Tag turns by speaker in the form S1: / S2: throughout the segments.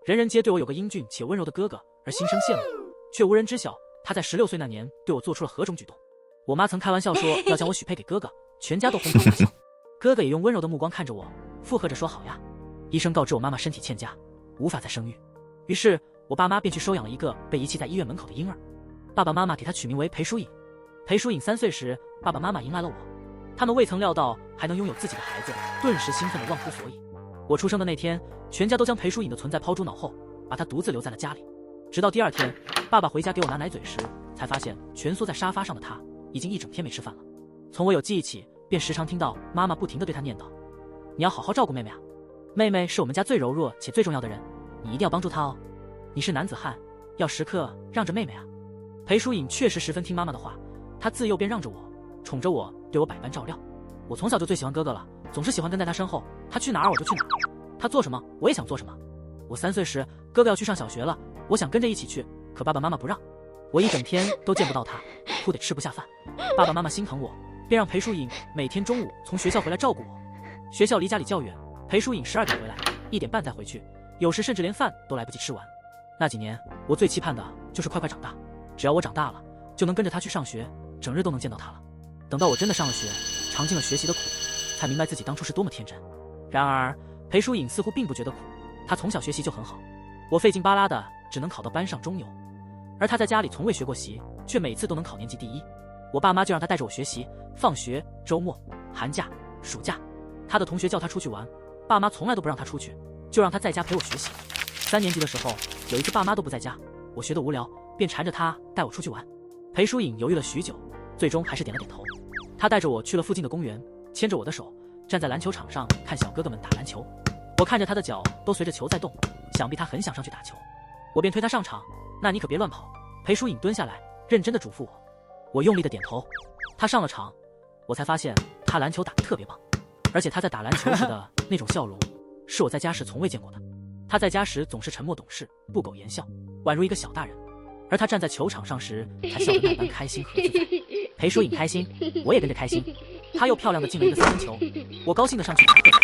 S1: 人人皆对我有个英俊且温柔的哥哥而心生羡慕，却无人知晓他在16岁那年对我做出了何种举动。我妈曾开玩笑说要将我许配给哥哥，全家都哄堂大笑。哥哥也用温柔的目光看着我，附和着说好呀。医生告知我妈妈身体欠佳，无法再生育，于是我爸妈便去收养了一个被遗弃在医院门口的婴儿。爸爸妈妈给他取名为裴淑颖。裴淑颖3岁时，爸爸妈妈迎来了我，他们未曾料到还能拥有自己的孩子，顿时兴奋得忘乎所以。我出生的那天，全家都将裴淑颖的存在抛诸脑后，把她独自留在了家里。直到第2天，爸爸回家给我拿奶嘴时，才发现蜷缩在沙发上的他已经一整天没吃饭了。从我有记忆起，便时常听到妈妈不停地对他念叨：“你要好好照顾妹妹啊，妹妹是我们家最柔弱且最重要的人，你一定要帮助她哦。你是男子汉，要时刻让着妹妹啊。”裴淑颖确实十分听妈妈的话，她自幼便让着我，宠着我，对我百般照料。我从小就最喜欢哥哥了，总是喜欢跟在他身后，他去哪儿我就去哪儿，他做什么我也想做什么。我3岁时，哥哥要去上小学了，我想跟着一起去，可爸爸妈妈不让。我一整天都见不到他，哭得吃不下饭。爸爸妈妈心疼我，便让裴淑颖每天中午从学校回来照顾我。学校离家里较远，裴淑颖12点回来，1点半再回去，有时甚至连饭都来不及吃完。那几年，我最期盼的就是快快长大，只要我长大了，就能跟着他去上学，整日都能见到他了。等到我真的上了学，尝尽了学习的苦，才明白自己当初是多么天真。然而，裴淑颖似乎并不觉得苦，她从小学习就很好，我费劲巴拉的只能考到班上中游，而她在家里从未学过习，却每次都能考年级第1。我爸妈就让她带着我学习，放学、周末、寒假、暑假，她的同学叫她出去玩，爸妈从来都不让她出去，就让她在家陪我学习。3年级的时候，有一次爸妈都不在家，我学得无聊，便缠着她带我出去玩。裴淑颖犹豫了许久，最终还是点了点头。她带着我去了附近的公园，牵着我的手，站在篮球场上看小哥哥们打篮球。我看着她的脚都随着球在动，想必她很想上去打球。我便推她上场，那你可别乱跑。裴淑颖蹲下来，认真的嘱咐我。我用力的点头。她上了场，我才发现她篮球打得特别棒，而且她在打篮球时的那种笑容，是我在家时从未见过的。她在家时总是沉默懂事，不苟言笑，宛如一个小大人，而她站在球场上时，才笑得那般开心和自在。裴淑颖开心，我也跟着开心。她又漂亮的进了一个3分球，我高兴的上去打个球。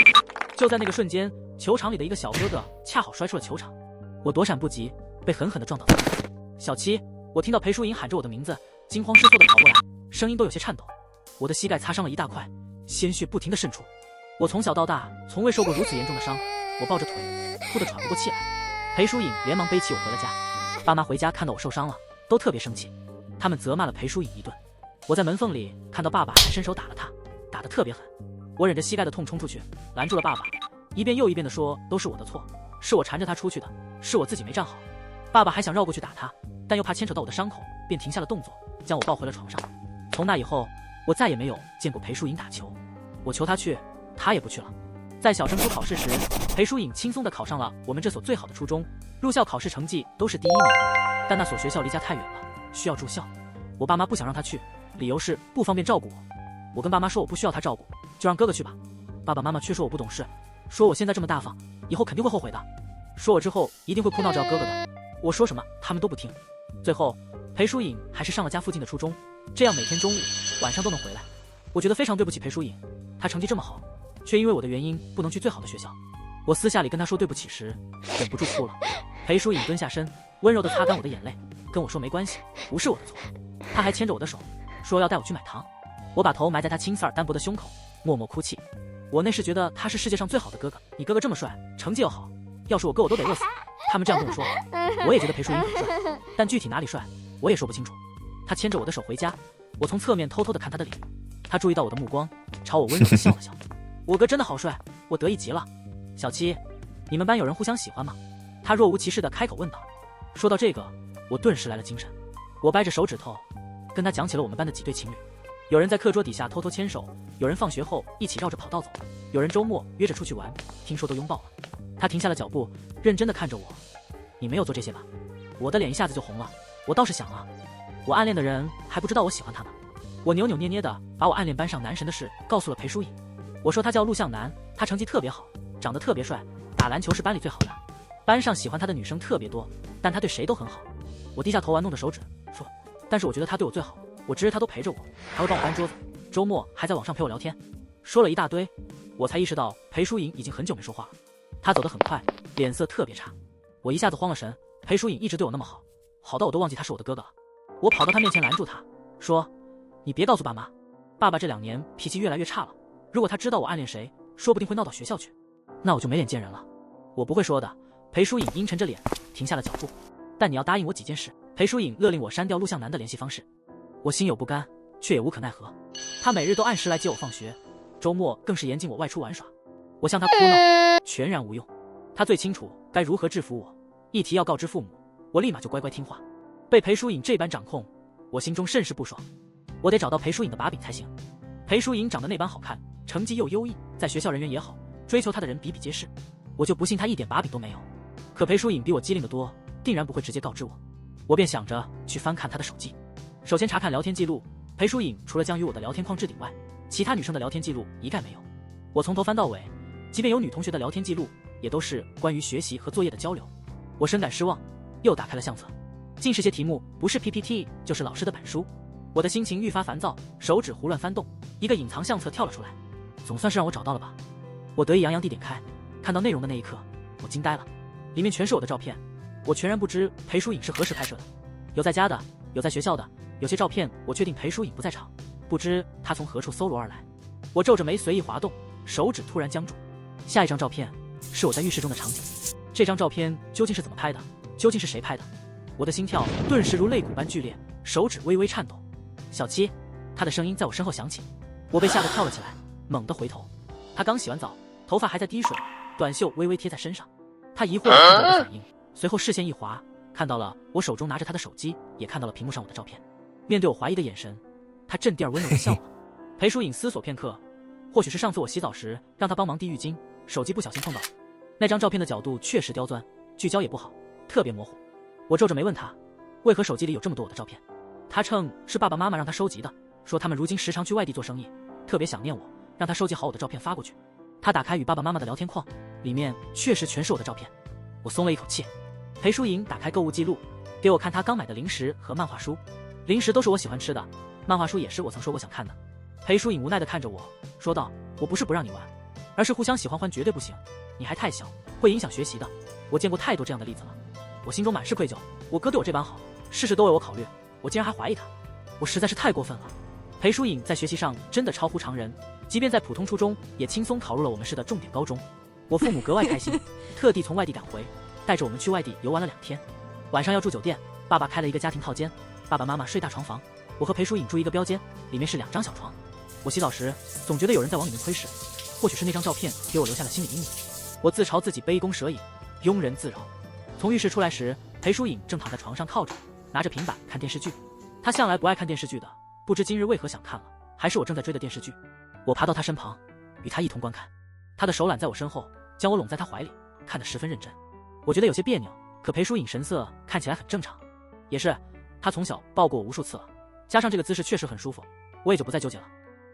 S1: 就在那个瞬间，球场里的一个小哥哥恰好摔出了球场，我躲闪不及，被狠狠地撞倒在地。小七，我听到裴淑颖喊着我的名字，惊慌失措地跑过来，声音都有些颤抖。我的膝盖擦伤了一大块，鲜血不停地渗出。我从小到大从未受过如此严重的伤，我抱着腿，哭得喘不过气来。裴淑颖连忙背起我回了家。爸妈回家看到我受伤了，都特别生气，他们责骂了裴淑颖一顿。我在门缝里看到爸爸还伸手打了他，打得特别狠。我忍着膝盖的痛冲出去，拦住了爸爸，一遍又一遍地说都是我的错，是我缠着他出去的，是我自己没站好。爸爸还想绕过去打他，但又怕牵扯到我的伤口，便停下了动作，将我抱回了床上。从那以后，我再也没有见过裴淑颖打球。我求他去，他也不去了。在小升初考试时，裴淑颖轻松地考上了我们这所最好的初中，入校考试成绩都是第1名，但那所学校离家太远了，需要住校。我爸妈不想让他去，理由是不方便照顾我。我跟爸妈说我不需要他照顾，就让哥哥去吧。爸爸妈妈却说我不懂事，说我现在这么大方，以后肯定会后悔的，说我之后一定会哭闹着要哥哥的。我说什么他们都不听。最后裴淑颖还是上了家附近的初中，这样每天中午晚上都能回来。我觉得非常对不起裴淑颖，她成绩这么好，却因为我的原因不能去最好的学校。我私下里跟她说对不起时，忍不住哭了。裴淑颖蹲下身，温柔地擦干我的眼泪，跟我说没关系，不是我的错。她还牵着我的手，说要带我去买糖。我把头埋在她青丝儿单薄的胸口，默默哭泣。我那时觉得他是世界上最好的哥哥，你哥哥这么帅，成绩又好，要是我哥我都得饿死。他们这样跟我说，我也觉得裴淑颖很帅，但具体哪里帅我也说不清楚。他牵着我的手回家，我从侧面偷偷地看他的脸，他注意到我的目光，朝我温柔地笑了笑。我哥真的好帅，我得意极了。小七，你们班有人互相喜欢吗？他若无其事地开口问道。说到这个，我顿时来了精神，我掰着手指头跟他讲起了我们班的几对情侣。有人在课桌底下偷偷牵手，有人放学后一起绕着跑道走，有人周末约着出去玩，听说都拥抱了。他停下了脚步，认真地看着我。你没有做这些吧？我的脸一下子就红了。我倒是想啊，我暗恋的人还不知道我喜欢他呢。我扭扭捏捏地把我暗恋班上男神的事告诉了裴淑颖。我说他叫陆向南，他成绩特别好，长得特别帅，打篮球是班里最好的，班上喜欢他的女生特别多，但他对谁都很好。我低下头玩弄着手指说，但是我觉得他对我最好，我值日他都陪着我，还会帮我搬桌子，周末还在网上陪我聊天。说了一大堆，我才意识到裴淑颖已经很久没说话了。她走得很快，脸色特别差。我一下子慌了神，裴淑颖一直对我那么好，好到我都忘记他是我的哥哥了。我跑到他面前拦住他，说：“你别告诉爸妈，爸爸这2年脾气越来越差了，如果他知道我暗恋谁，说不定会闹到学校去，那我就没脸见人了。”我不会说的。裴淑颖阴沉着脸停下了脚步。但你要答应我几件事。裴淑颖勒令我删掉陆向南的联系方式。我心有不甘，却也无可奈何。他每日都按时来接我放学，周末更是严禁我外出玩耍。我向他哭闹，全然无用。他最清楚该如何制服我，一提要告知父母，我立马就乖乖听话。被裴淑颖这般掌控，我心中甚是不爽。我得找到裴淑颖的把柄才行。裴淑颖长得那般好看，成绩又优异，在学校人缘也好，追求她的人比比皆是。我就不信她一点把柄都没有。可裴淑颖比我机灵得多，定然不会直接告知我。我便想着去翻看她的手机。首先查看聊天记录，裴淑颖除了将与我的聊天框置顶外，其他女生的聊天记录一概没有。我从头翻到尾，即便有女同学的聊天记录，也都是关于学习和作业的交流。我深感失望，又打开了相册，尽是些题目不是 PPT 就是老师的板书。我的心情愈发烦躁，手指胡乱翻动，一个隐藏相册跳了出来，总算是让我找到了吧。我得意洋洋地点开，看到内容的那一刻，我惊呆了，里面全是我的照片。我全然不知裴淑颖是何时拍摄的，有在家的，有在学校的，有些照片我确定裴淑颖不在场，不知她从何处搜罗而来。我皱着眉随意滑动，手指突然僵住。下一张照片是我在浴室中的场景。这张照片究竟是怎么拍的？究竟是谁拍的？我的心跳顿时如肋骨般剧烈，手指微微颤抖。小七，他的声音在我身后响起，我被吓得跳了起来，猛地回头。他刚洗完澡，头发还在滴水，短袖微微贴在身上。他疑惑地看着我的反应，随后视线一滑，看到了我手中拿着他的手机，也看到了屏幕上我的照片。面对我怀疑的眼神，他镇定而温柔地笑了。裴淑颖思索片刻，或许是上次我洗澡时让他帮忙递浴巾，手机不小心碰到了。那张照片的角度确实刁钻，聚焦也不好，特别模糊。我皱着眉问他，为何手机里有这么多我的照片？他称是爸爸妈妈让他收集的，说他们如今时常去外地做生意，特别想念我，让他收集好我的照片发过去。他打开与爸爸妈妈的聊天框，里面确实全是我的照片。我松了一口气。裴淑颖打开购物记录，给我看他刚买的零食和漫画书。零食都是我喜欢吃的，漫画书也是我曾说过想看的。裴淑颖无奈地看着我，说道：“我不是不让你玩，而是互相喜欢换绝对不行，你还太小，会影响学习的。我见过太多这样的例子了。”我心中满是愧疚，我哥对我这般好，事事都为我考虑，我竟然还怀疑他，我实在是太过分了。裴淑颖在学习上真的超乎常人，即便在普通初中也轻松考入了我们市的重点高中。我父母格外开心，特地从外地赶回，带着我们去外地游玩了2天。晚上要住酒店，爸爸开了一个家庭套间，爸爸妈妈睡大床房，我和裴淑颖住一个标间，里面是2张小床。我洗澡时总觉得有人在往里面窥视，或许是那张照片给我留下了心理阴影。我自嘲自己杯弓蛇影，庸人自扰。从浴室出来时，裴淑颖正躺在床上靠着，拿着平板看电视剧。她向来不爱看电视剧的，不知今日为何想看了，还是我正在追的电视剧。我爬到她身旁，与她一同观看。她的手揽在我身后，将我拢在她怀里，看得十分认真。我觉得有些别扭，可裴淑颖神色看起来很正常。也是，她从小抱过我无数次了，加上这个姿势确实很舒服，我也就不再纠结了。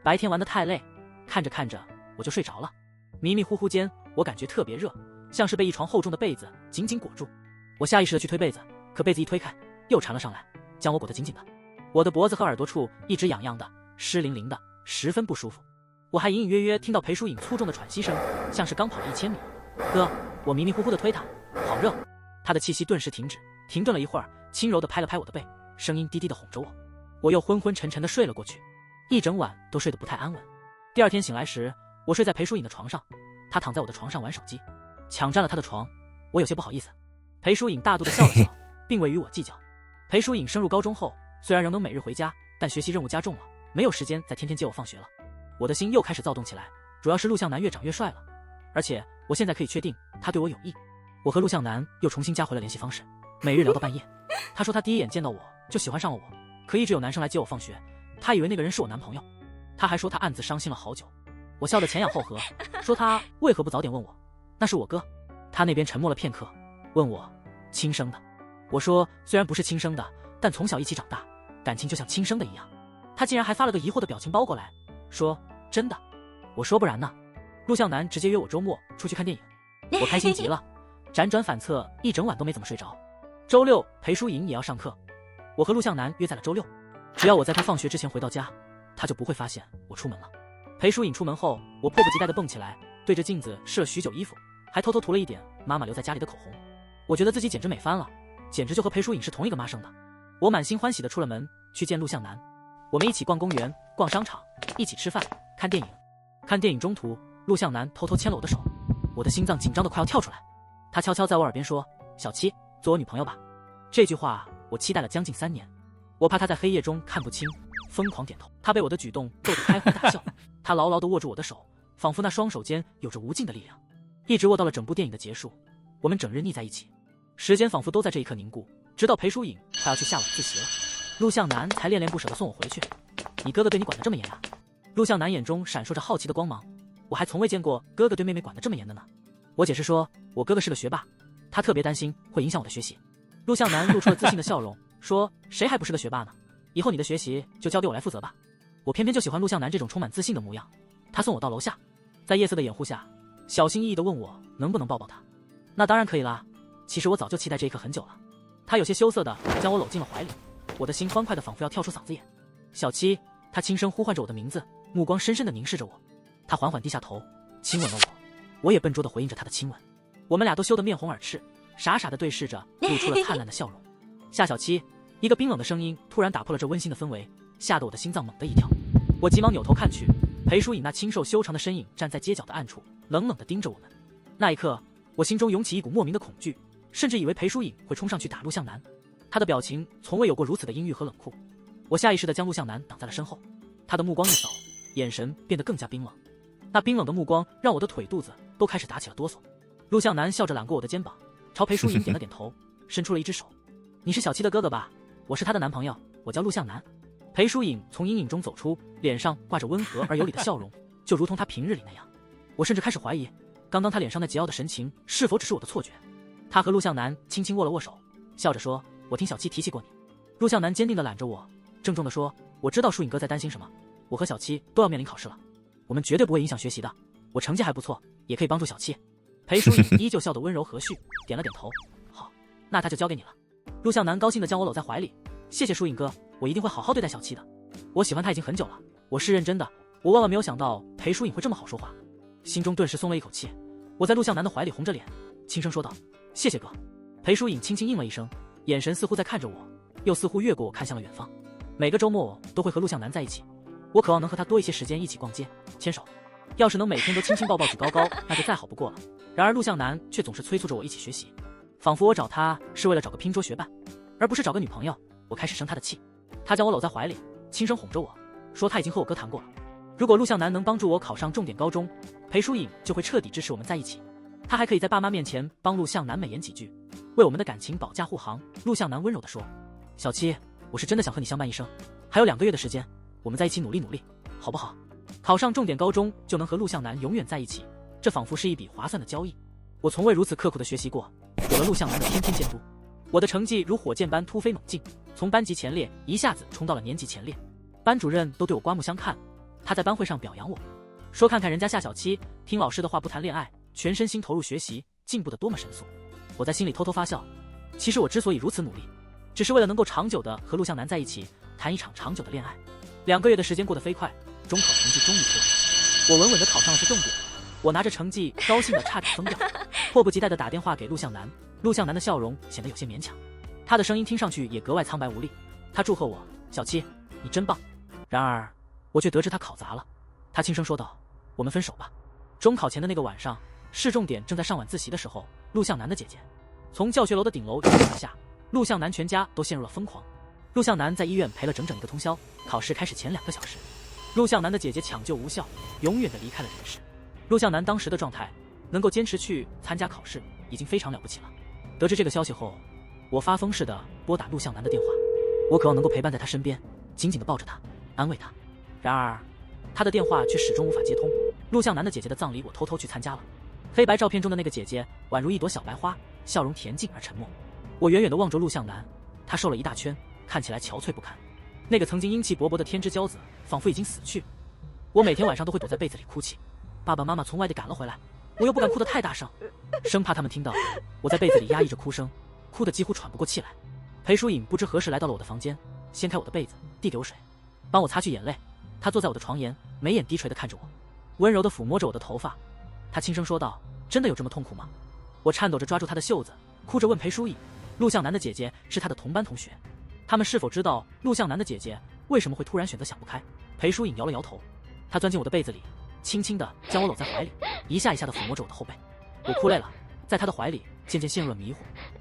S1: 白天玩得太累，看着看着我就睡着了。迷迷糊糊间，我感觉特别热，像是被一床厚重的被子紧紧裹住。我下意识地去推被子，可被子一推开，又缠了上来，将我裹得紧紧的。我的脖子和耳朵处一直痒痒的，湿淋淋的，十分不舒服。我还隐隐约约听到裴淑颖粗重的喘息声，像是刚跑了1000米。哥，我迷迷糊糊地推他，好热。他的气息顿时停止，停顿了一会儿，轻柔地拍了拍我的背，声音低低地哄着我。我又昏昏沉沉地睡了过去，一整晚都睡得不太安稳。第二天醒来时，我睡在裴淑颖的床上，她躺在我的床上玩手机，抢占了她的床，我有些不好意思。裴淑颖大度地笑了笑，并未与我计较。裴淑颖升入高中后，虽然仍能每日回家，但学习任务加重了，没有时间再天天接我放学了。我的心又开始躁动起来，主要是陆向南越长越帅了，而且我现在可以确定他对我有意。我和陆向南又重新加回了联系方式，每日聊到半夜。他说他第一眼见到我就喜欢上了我，可一直有男生来接我放学，他以为那个人是我男朋友。他还说他暗自伤心了好久。我笑得前仰后合，说他为何不早点问我，那是我哥。他那边沉默了片刻，问我亲生的。我说虽然不是亲生的，但从小一起长大，感情就像亲生的一样。他竟然还发了个疑惑的表情包过来，说真的。我说不然呢。陆向南直接约我周末出去看电影，我开心极了，辗转反侧一整晚都没怎么睡着。周六裴淑颖也要上课，我和陆向南约在了周六，只要我在他放学之前回到家，他就不会发现我出门了。裴淑颖出门后，我迫不及待地蹦起来，对着镜子试了许久衣服，还偷偷涂了一点妈妈留在家里的口红。我觉得自己简直美翻了，简直就和裴淑颖是同一个妈生的。我满心欢喜地出了门，去见陆向南。我们一起逛公园、逛商场，一起吃饭、看电影。看电影中途，陆向南偷偷牵了我的手，我的心脏紧张得快要跳出来。他悄悄在我耳边说：“小七，做我女朋友吧。”这句话我期待了将近3年。我怕他在黑夜中看不清，疯狂点头。他被我的举动逗得开怀大笑，他牢牢地握住我的手，仿佛那双手间有着无尽的力量，一直握到了整部电影的结束。我们整日腻在一起，时间仿佛都在这一刻凝固，直到裴淑颖快要去下晚自习了，陆向南才恋恋不舍地送我回去。你哥哥对你管得这么严呀？陆向南眼中闪烁着好奇的光芒，我还从未见过哥哥对妹妹管得这么严的呢。我解释说，我哥哥是个学霸，他特别担心会影响我的学习。陆向南露出了自信的笑容，说：“谁还不是个学霸呢？以后你的学习就交给我来负责吧。”我偏偏就喜欢陆向南这种充满自信的模样。他送我到楼下，在夜色的掩护下，小心翼翼地问我能不能抱抱他。那当然可以啦，其实我早就期待这一刻很久了。他有些羞涩地将我搂进了怀里，我的心欢快的仿佛要跳出嗓子眼。小七，他轻声呼唤着我的名字，目光深深地凝视着我。他缓缓低下头，亲吻了我，我也笨拙地回应着他的亲吻。我们俩都羞得面红耳赤，傻傻地对视着，露出了灿烂的笑容。夏小七，一个冰冷的声音突然打破了这温馨的氛围，吓得我的心脏猛地一跳。我急忙扭头看去，裴淑颖那清瘦修长的身影站在街角的暗处，冷冷地盯着我们。那一刻，我心中涌起一股莫名的恐惧，甚至以为裴淑颖会冲上去打陆向南。他的表情从未有过如此的阴郁和冷酷。我下意识地将陆向南挡在了身后，他的目光一扫，眼神变得更加冰冷。那冰冷的目光让我的腿肚子都开始打起了哆嗦。陆向南笑着揽过我的肩膀，朝裴淑颖点了点头，伸出了一只手：“你是小七的哥哥吧？我是他的男朋友，我叫陆向南。”裴淑颖从阴影中走出，脸上挂着温和而有礼的笑容，就如同他平日里那样。我甚至开始怀疑，刚刚他脸上那桀骜的神情是否只是我的错觉。他和陆向南轻轻握了握手，笑着说：“我听小七提起过你。”陆向南坚定地揽着我，郑重地说：“我知道淑颖哥在担心什么，我和小七都要面临考试了，我们绝对不会影响学习的，我成绩还不错，也可以帮助小七。”裴淑颖依旧笑得温柔和煦，点了点头：“好，那他就交给你了。”陆向南高兴地将我搂在怀里：“谢谢淑颖哥，我一定会好好对待小七的。我喜欢他已经很久了，我是认真的。”我万万没有想到裴淑颖会这么好说话，心中顿时松了一口气。我在陆向南的怀里红着脸，轻声说道：“谢谢哥。”裴淑颖轻轻应了一声，眼神似乎在看着我，又似乎越过我看向了远方。每个周末都会和陆向南在一起，我渴望能和他多一些时间一起逛街、牵手。要是能每天都亲亲抱抱举高高，那就再好不过了。然而陆向南却总是催促着我一起学习，仿佛我找他是为了找个拼桌学伴，而不是找个女朋友。我开始生他的气。他将我搂在怀里，轻声哄着我，说他已经和我哥谈过了，如果陆向南能帮助我考上重点高中，裴淑颖就会彻底支持我们在一起。他还可以在爸妈面前帮陆向南美言几句，为我们的感情保驾护航。陆向南温柔地说：“小七，我是真的想和你相伴一生，还有2个月的时间，我们在一起努力努力，好不好？考上重点高中就能和陆向南永远在一起，这仿佛是一笔划算的交易。我从未如此刻苦的学习过，有了陆向南的天天监督，我的成绩如火箭般突飞猛进，从班级前列一下子冲到了年级前列，班主任都对我刮目相看。他在班会上表扬我，说看看人家夏小七，听老师的话不谈恋爱，全身心投入学习，进步得多么神速。我在心里偷偷发笑，其实我之所以如此努力，只是为了能够长久的和陆向南在一起，谈一场长久的恋爱。2个月的时间过得飞快，中考成绩终于出来，我稳稳地考上了是重点。我拿着成绩高兴得差点疯掉，迫不及待地打电话给陆向南。陆向南的笑容显得有些勉强，他的声音听上去也格外苍白无力。他祝贺我：“小七，你真棒。”然而我却得知他考砸了。他轻声说道：“我们分手吧。”中考前的那个晚上，市重点正在上晚自习的时候，陆向南的姐姐从教学楼的顶楼冲而下，陆向南全家都陷入了疯狂。陆向南在医院陪了整整1个通宵，考试开始前2个小时，陆向南的姐姐抢救无效，永远的离开了人世。陆向南当时的状态，能够坚持去参加考试，已经非常了不起了。得知这个消息后，我发疯似的拨打陆向南的电话，我渴望能够陪伴在他身边，紧紧地抱着他，安慰他。然而他的电话却始终无法接通。陆向南的姐姐的葬礼我偷偷去参加了，黑白照片中的那个姐姐宛如一朵小白花，笑容恬静而沉默。我远远地望着陆向南，他瘦了一大圈，看起来憔悴不堪。那个曾经英气勃勃的天之骄子仿佛已经死去。我每天晚上都会躲在被子里哭泣，爸爸妈妈从外地赶了回来，我又不敢哭得太大声，生怕他们听到。我在被子里压抑着哭声，哭得几乎喘不过气来。裴淑颖不知何时来到了我的房间，掀开我的被子，递给我水，帮我擦去眼泪。她坐在我的床沿，眉眼低垂地看着我，温柔地抚摸着我的头发。她轻声说道：“真的有这么痛苦吗？”我颤抖着抓住她的袖子，哭着问裴淑颖，陆向南的姐姐是他的同班同学，他们是否知道陆向南的姐姐为什么会突然选择想不开？裴淑颖摇了摇头，她钻进我的被子里，轻轻地将我搂在怀里，一下一下地抚摸着我的后背。我哭累了，在她的怀里渐渐陷入了迷糊，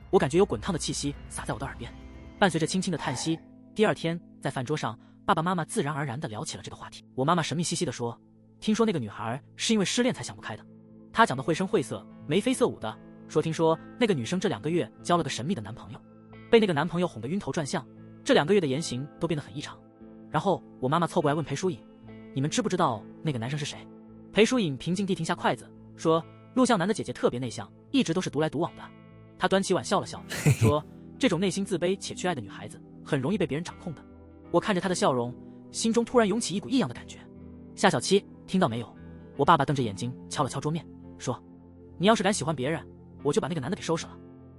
S1: 我感觉有滚烫的气息洒在我的耳边，伴随着轻轻的叹息。第二天在饭桌上，爸爸妈妈自然而然地聊起了这个话题。我妈妈神秘兮兮地说，听说那个女孩是因为失恋才想不开的。她讲得绘声绘色，眉飞色舞的，听说那个女生这2个月交了个神秘的男朋友，被那个男朋友哄得晕头转向，这2个月的言行都变得很异常。然后我妈妈凑过来问裴淑颖，你们知不知道那个男生是谁？裴淑颖平静地停下筷子，说陆向南的姐姐特别内向，一直都是独来独往的。她端起碗笑了笑，说这种内心自卑且缺爱的女孩子很容易被别人掌控的。我看着她的笑容，心中突然涌起一股异样的感觉。夏小七，听到没有？我爸爸瞪着眼睛敲了敲桌面，说你要是敢喜欢别人，我就把那个男的给收拾了。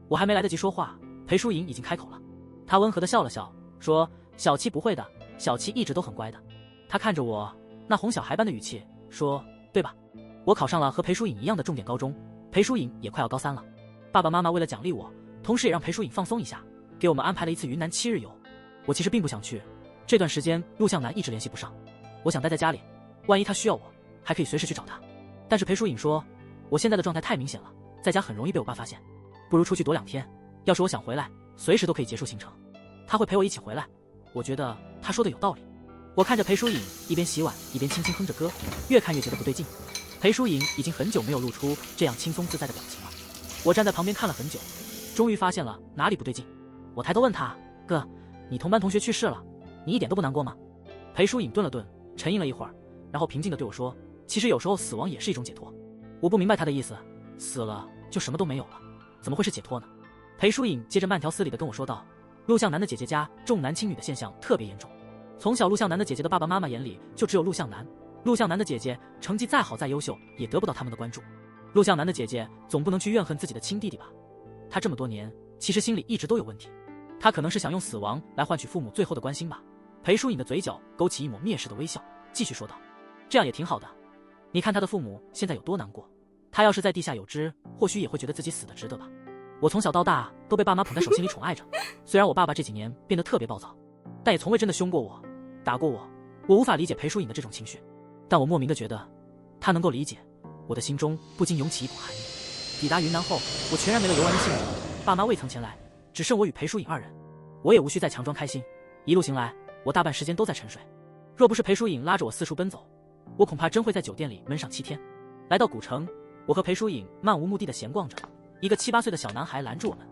S1: 我还没来得及说话，裴淑颖已经开口了。她温和地笑了笑，说小七不会的，小七一直都很乖的。她看着我那哄小孩般的语气说，对吧？我考上了和裴淑颖一样的重点高中，裴淑颖也快要高3了。爸爸妈妈为了奖励我，同时也让裴淑颖放松一下，给我们安排了一次云南7日游。我其实并不想去，这段时间陆向南一直联系不上，我想待在家里，万一他需要我，还可以随时去找他。但是裴淑颖说，我现在的状态太明显了，在家很容易被我爸发现，不如出去躲2天，要是我想回来，随时都可以结束行程。他会陪我一起回来。我觉得他说的有道理。我看着裴淑颖一边洗碗一边轻轻哼着歌，越看越觉得不对劲。裴淑颖已经很久没有露出这样轻松自在的表情了。我站在旁边看了很久，终于发现了哪里不对劲。我抬头问他，哥，你同班同学去世了，你一点都不难过吗？裴淑颖顿了顿，沉吟了一会儿，然后平静地对我说，其实有时候死亡也是一种解脱。我不明白他的意思，死了就什么都没有了，怎么会是解脱呢？裴淑颖接着慢条斯理地跟我说道，陆向南的姐姐家重男轻女的现象特别严重，从小陆向南的姐姐的爸爸妈妈眼里就只有陆向南，陆向南的姐姐成绩再好再优秀也得不到他们的关注。陆向南的姐姐总不能去怨恨自己的亲弟弟吧？他这么多年其实心里一直都有问题，他可能是想用死亡来换取父母最后的关心吧。裴淑颖的嘴角勾起一抹蔑视的微笑，继续说道，这样也挺好的，你看他的父母现在有多难过，他要是在地下有知，或许也会觉得自己死得值得吧。我从小到大都被爸妈捧在手心里宠爱着，虽然我爸爸这几年变得特别暴躁，但也从未真的凶过我，打过我。我无法理解裴淑颖的这种情绪，但我莫名的觉得他能够理解，我的心中不禁涌起一股寒意。抵达云南后，我全然没了游玩的兴致，爸妈未曾前来，只剩我与裴淑颖2人，我也无需再强装开心。一路行来，我大半时间都在沉睡，若不是裴淑颖拉着我四处奔走，我恐怕真会在酒店里闷上7天。来到古城，我和裴淑颖漫无目的的闲逛着，一个7、8岁的小男孩拦住我们，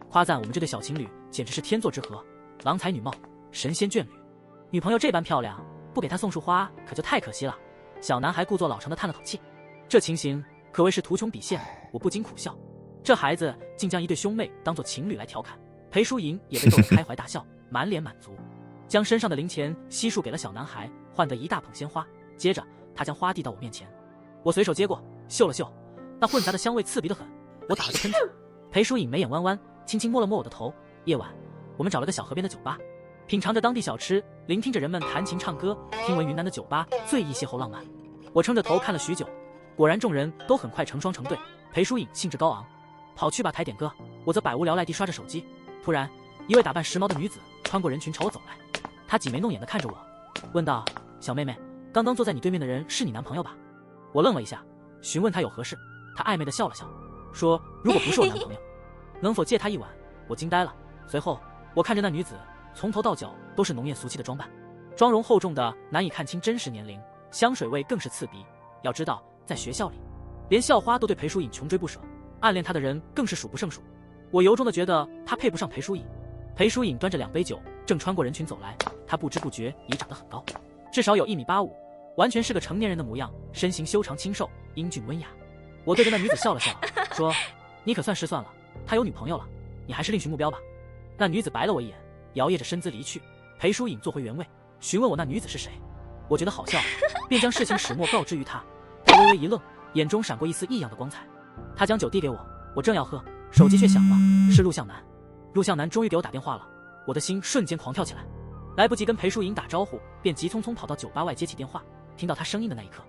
S1: 夸赞我们这对小情侣简直是天作之合，郎才女貌，神仙眷侣。女朋友这般漂亮，不给她送束花可就太可惜了。小男孩故作老成的叹了口气，这情形可谓是图穷匕现，我不禁苦笑。这孩子竟将一对兄妹当作情侣来调侃，裴淑颖也被逗得开怀大笑，满脸满足，将身上的零钱悉数给了小男孩，换得一大捧鲜花。接着他将花递到我面前，我随手接过，嗅了嗅，那混杂的香味刺鼻得很，我打了个喷嚏。裴淑颖眉眼弯弯，轻轻摸了摸我的头。夜晚，我们找了个小河边的酒吧，品尝着当地小吃，聆听着人们弹琴唱歌。听闻云南的酒吧最易邂逅浪漫，我撑着头看了许久，果然众人都很快成双成对。裴淑颖兴致高昂，跑去吧台点歌，我则百无聊赖地刷着手机。突然，一位打扮时髦的女子穿过人群朝我走来，她挤眉弄眼地看着我，问道，小妹妹，刚刚坐在你对面的人是你男朋友吧？我愣了一下，询问她有何事。她暧昧地笑了笑，说如果不是我男朋友，能否借他一晚？我惊呆了。随后我看着那女子从头到脚都是浓艳俗气的装扮，妆容厚重的难以看清真实年龄，香水味更是刺鼻。要知道在学校里，连校花都对裴淑颖穷追不舍，暗恋她的人更是数不胜数。我由衷地觉得她配不上裴淑颖。裴淑颖端着2杯酒正穿过人群走来，她不知不觉已长得很高，至少有1.85米，完全是个成年人的模样，身形修长清瘦，英俊温雅。我对着那女子笑了笑，说，你可算失算了，她有女朋友了，你还是另寻目标吧。那女子白了我一眼，摇曳着身姿离去。裴淑颖坐回原位，询问我那女子是谁。我觉得好笑，便将事情始末告知于她。她微微一愣，眼中闪过一丝异样的光彩。她将酒递给我，我正要喝，手机却响了，是陆向南。陆向南终于给我打电话了，我的心瞬间狂跳起来，来不及跟裴淑颖打招呼，便急匆匆跑到酒吧外接起电话。听到他声音的那一刻，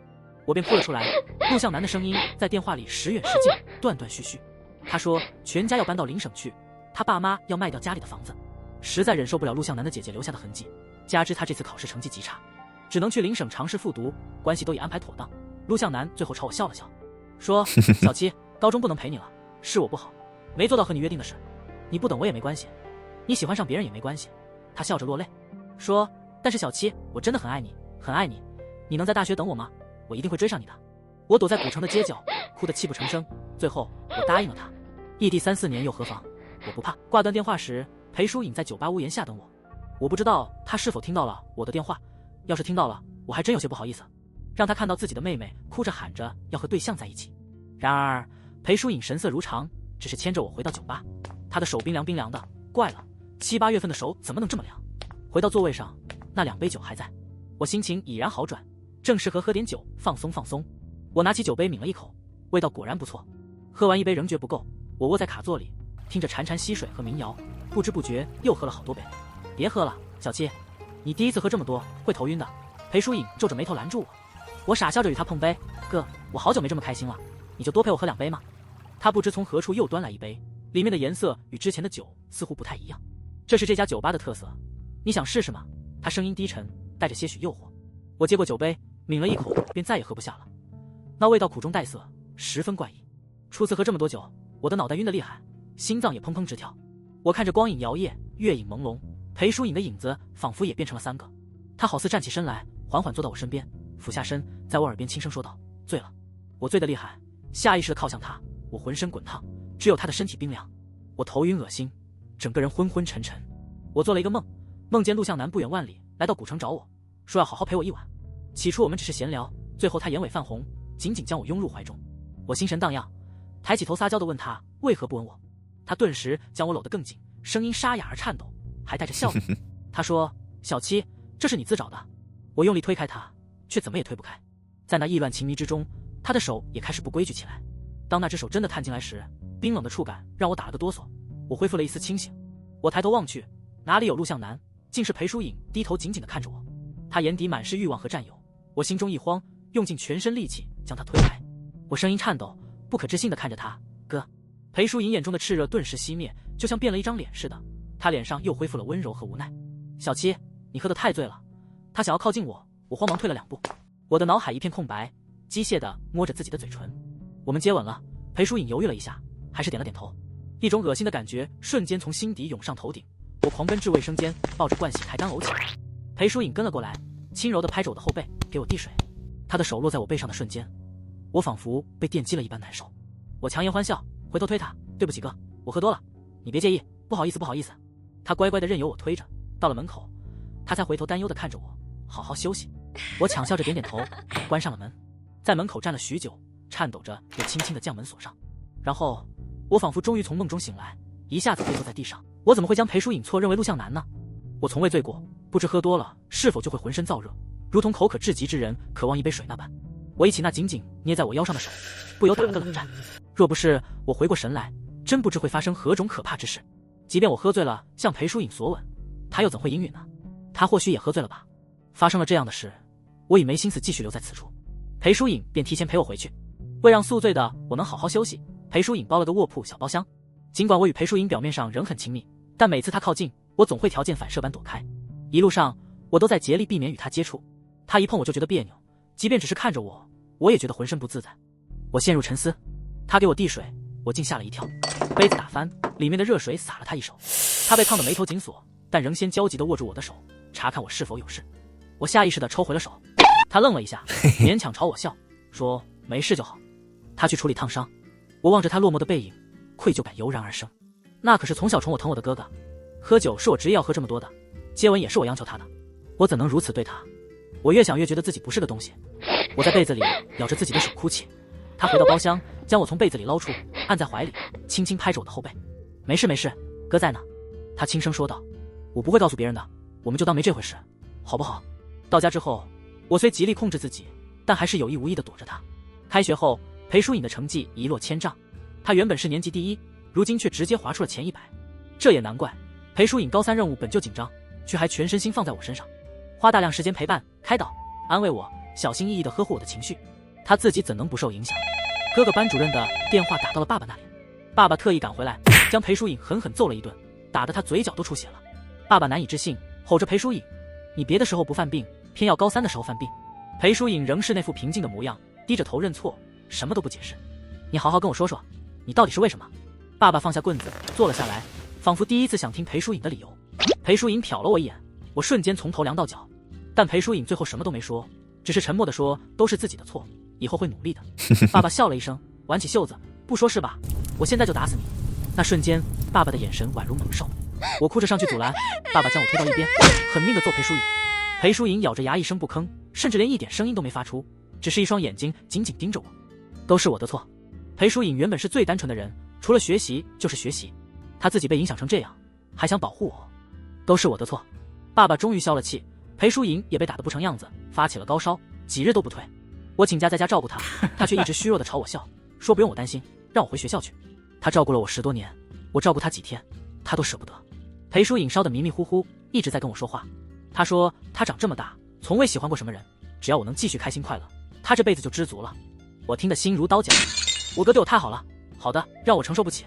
S1: 我便哭了出来。陆向南的声音在电话里时远时近，断断续续。他说全家要搬到邻省去，他爸妈要卖掉家里的房子，实在忍受不了陆向南的姐姐留下的痕迹，加之他这次考试成绩极差，只能去邻省尝试复读，关系都已安排妥当。陆向南最后朝我笑了笑，说小七，高中不能陪你了，是我不好，没做到和你约定的事，你不等我也没关系，你喜欢上别人也没关系。他笑着落泪，说但是小七，我真的很爱你，很爱你，你能在大学等我吗？我一定会追上你的。我躲在古城的街角，哭得泣不成声，最后我答应了他。异地3、4年又何妨，我不怕。挂断电话时，裴淑颖在酒吧屋檐下等我，我不知道他是否听到了我的电话，要是听到了，我还真有些不好意思，让他看到自己的妹妹哭着喊着要和对象在一起。然而裴淑颖神色如常，只是牵着我回到酒吧，她的手冰凉冰凉的，怪了，7、8月份的手怎么能这么凉？回到座位上，那2杯酒还在，我心情已然好转，正适合喝点酒放松放松。我拿起酒杯抿了一口，味道果然不错。喝完1杯仍觉不够，我窝在卡座里，听着潺潺溪水和民谣，不知不觉又喝了好多杯。别喝了，小七，你第一次喝这么多会头晕的。裴淑颖皱着眉头拦住我，我傻笑着与他碰杯，哥，我好久没这么开心了，你就多陪我喝2杯吗？他不知从何处又端来1杯，里面的颜色与之前的酒似乎不太一样，这是这家酒吧的特色，你想试试吗？他声音低沉，带着些许诱惑。我接过酒杯，抿了一口，便再也喝不下了，那味道苦中带涩，十分怪异。初次喝这么多酒，我的脑袋晕得厉害，心脏也砰砰直跳。我看着光影摇曳，月影朦胧，裴淑颖的影子仿佛也变成了3个。她好似站起身来，缓缓坐到我身边，俯下身，在我耳边轻声说道：醉了。我醉得厉害，下意识地靠向她，我浑身滚烫，只有她的身体冰凉。我头晕恶心，整个人昏昏沉沉。我做了一个梦，梦见陆向南不远万里来到古城找我，说要好好陪我一晚。起初我们只是闲聊，最后他眼尾泛红，紧紧将我拥入怀中。我心神荡漾，抬起头撒娇地问他为何不吻我。他顿时将我搂得更紧，声音沙哑而颤抖，还带着笑意。他说：小七，这是你自找的。我用力推开他，却怎么也推不开。在那意乱情迷之中，他的手也开始不规矩起来。当那只手真的探进来时，冰冷的触感让我打了个哆嗦。我恢复了一丝清醒，我抬头望去，哪里有陆向南，竟是裴淑颖低头紧紧地看着我。他眼底满是欲望和占有，我心中一慌，用尽全身力气将他推开。我声音颤抖，不可置信地看着他，哥。裴淑颖眼中的炽热顿时熄灭，就像变了一张脸似的，她脸上又恢复了温柔和无奈。小七，你喝得太醉了。他想要靠近我，我慌忙退了2步。我的脑海一片空白，机械地摸着自己的嘴唇。我们接吻了，裴淑颖犹豫了一下，还是点了点头。一种恶心的感觉瞬间从心底涌上头顶，我狂奔至卫生间，抱着盥洗台干呕起来。裴淑颖跟了过来，轻柔地拍着我的后背，给我递水。她的手落在我背上的瞬间，我仿佛被电击了一般难受。我强颜欢笑，回头推他，对不起哥，我喝多了，你别介意，不好意思不好意思。他乖乖地任由我推着，到了门口，他才回头担忧地看着我，好好休息。我抢笑着点点头，关上了门，在门口站了许久，颤抖着又轻轻地将门锁上。然后我仿佛终于从梦中醒来，一下子跌坐在地上。我怎么会将裴淑颖错认为陆向南呢？我从未醉过，不知喝多了是否就会浑身燥热，如同口渴至极之人渴望一杯水那般。我一起那紧紧捏在我腰上的手，不由打了个冷战。若不是我回过神来，真不知会发生何种可怕之事。即便我喝醉了向裴淑颖索吻，他又怎会应允呢？他或许也喝醉了吧。发生了这样的事，我已没心思继续留在此处。裴淑颖便提前陪我回去。为让宿醉的我能好好休息，裴淑颖包了个卧铺小包厢。尽管我与裴淑颖表面上仍很亲密，但每次她靠近，我总会条件反射般躲开。一路上我都在竭力避免与她接触，她一碰我就觉得别扭，即便只是看着我，我也觉得浑身不自在。我陷入沉思，她给我递水，我竟吓了一跳，杯子打翻，里面的热水洒了她一手。她被烫得眉头紧锁，但仍先焦急地握住我的手，查看我是否有事。我下意识地抽回了手，她愣了一下，勉强朝我笑，说没事就好。她去处理烫伤。我望着她落寞的背影，愧疚感油然而生。那可是从小宠我疼我的哥哥，喝酒是我执意要喝这么多的，接吻也是我央求他的，我怎能如此对他？我越想越觉得自己不是个东西。我在被子里咬着自己的手哭泣。他回到包厢，将我从被子里捞出，按在怀里，轻轻拍着我的后背。没事没事，哥在呢。他轻声说道。我不会告诉别人的，我们就当没这回事，好不好？到家之后，我虽极力控制自己，但还是有意无意地躲着他。开学后，裴淑颖的成绩一落千丈，她原本是年级第一，如今却直接滑出了前100。这也难怪，裴淑颖高3任务本就紧张，却还全身心放在我身上，花大量时间陪伴、开导、安慰我，小心翼翼地呵护我的情绪。她自己怎能不受影响？哥哥班主任的电话打到了爸爸那里，爸爸特意赶回来，将裴淑颖狠狠揍了一顿，打得他嘴角都出血了。爸爸难以置信，吼着裴淑颖：“你别的时候不犯病，偏要高3的时候犯病。”裴淑颖仍是那副平静的模样，低着头认错，什么都不解释。你好好跟我说说，你到底是为什么？爸爸放下棍子，坐了下来，仿佛第一次想听裴淑颖的理由。裴淑颖瞟了我一眼，我瞬间从头凉到脚。但裴淑颖最后什么都没说，只是沉默地说：“都是自己的错，以后会努力的。”爸爸笑了一声，挽起袖子：“不说是吧？我现在就打死你！”那瞬间，爸爸的眼神宛如猛兽。我哭着上去阻拦，爸爸将我推到一边，狠命地揍裴淑颖。裴淑颖咬着牙一声不吭，甚至连一点声音都没发出，只是一双眼睛紧紧盯着我。都是我的错。裴淑颖原本是最单纯的人，除了学习就是学习，她自己被影响成这样，还想保护我。都是我的错。爸爸终于消了气，裴淑颖也被打得不成样子，发起了高烧，几日都不退。我请假在家照顾她，她却一直虚弱地朝我笑，说不用我担心，让我回学校去。她照顾了我10多年，我照顾她几天，她都舍不得。裴淑颖烧得迷迷糊糊，一直在跟我说话。她说她长这么大，从未喜欢过什么人，只要我能继续开心快乐，她这辈子就知足了。我听得心如刀绞，我哥对我太好了，好的让我承受不起。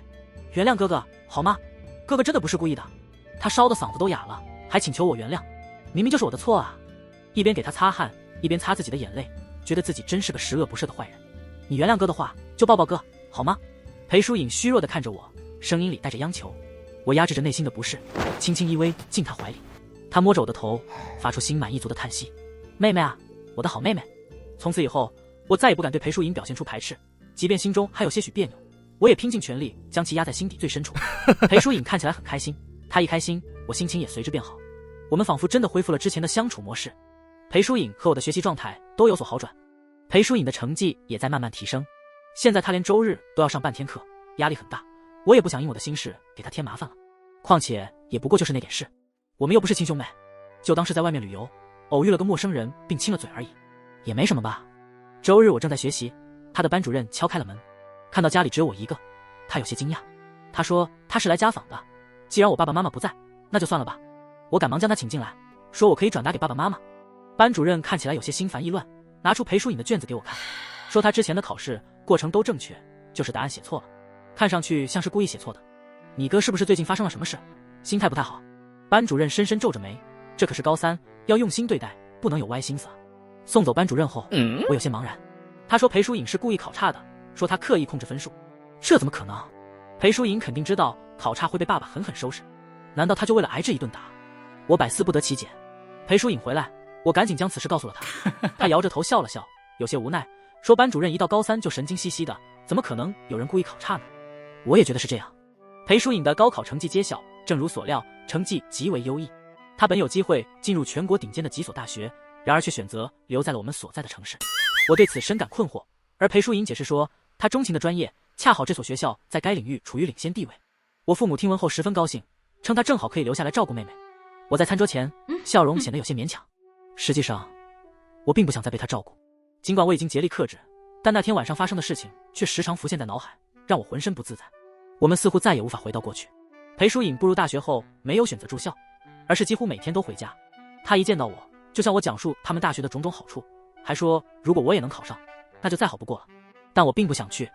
S1: 原谅哥哥好吗？哥哥真的不是故意的。他烧得嗓子都哑了，还请求我原谅，明明就是我的错啊！一边给他擦汗，一边擦自己的眼泪，觉得自己真是个十恶不赦的坏人。你原谅哥的话，就抱抱哥好吗？裴淑颖虚弱地看着我，声音里带着央求。我压制着内心的不适，轻轻依偎进他怀里。他摸着我的头，发出心满意足的叹息：“妹妹啊，我的好妹妹。”从此以后，我再也不敢对裴淑颖表现出排斥，即便心中还有些许别扭，我也拼尽全力将其压在心底最深处。裴淑颖看起来很开心，她一开心，我心情也随之变好。我们仿佛真的恢复了之前的相处模式。裴淑颖和我的学习状态都有所好转，裴淑颖的成绩也在慢慢提升。现在她连周日都要上半天课，压力很大。我也不想因我的心事给她添麻烦了，况且也不过就是那点事，我们又不是亲兄妹，就当是在外面旅游，偶遇了个陌生人并亲了嘴而已，也没什么吧。周日我正在学习，他的班主任敲开了门，看到家里只有我一个，他有些惊讶。他说他是来家访的，既然我爸爸妈妈不在，那就算了吧。我赶忙将他请进来，说我可以转达给爸爸妈妈。班主任看起来有些心烦意乱，拿出裴淑颖的卷子给我看，说他之前的考试过程都正确，就是答案写错了，看上去像是故意写错的。你哥是不是最近发生了什么事，心态不太好？班主任深深皱着眉，这可是高3，要用心对待，不能有歪心思。送走班主任后，我有些茫然。他说裴淑颖是故意考差的，说他刻意控制分数，这怎么可能？裴淑颖肯定知道考差会被爸爸狠狠收拾，难道他就为了挨这一顿打？我百思不得其解。裴淑颖回来，我赶紧将此事告诉了他。他摇着头笑了笑，有些无奈，说班主任一到高3就神经兮兮的，怎么可能有人故意考差呢？我也觉得是这样。裴淑颖的高考成绩揭晓，正如所料，成绩极为优异。她本有机会进入全国顶尖的几所大学，然而却选择留在了我们所在的城市。我对此深感困惑，而裴淑颖解释说，她钟情的专业恰好这所学校在该领域处于领先地位。我父母听闻后十分高兴，称她正好可以留下来照顾妹妹。我在餐桌前笑容显得有些勉强，实际上我并不想再被她照顾。尽管我已经竭力克制，但那天晚上发生的事情却时常浮现在脑海，让我浑身不自在。我们似乎再也无法回到过去。裴淑颖步入大学后没有选择住校，而是几乎每天都回家。她一见到我就向我讲述他们大学的种种好处，还说如果我也能考上，那就再好不过了。但我并不想去。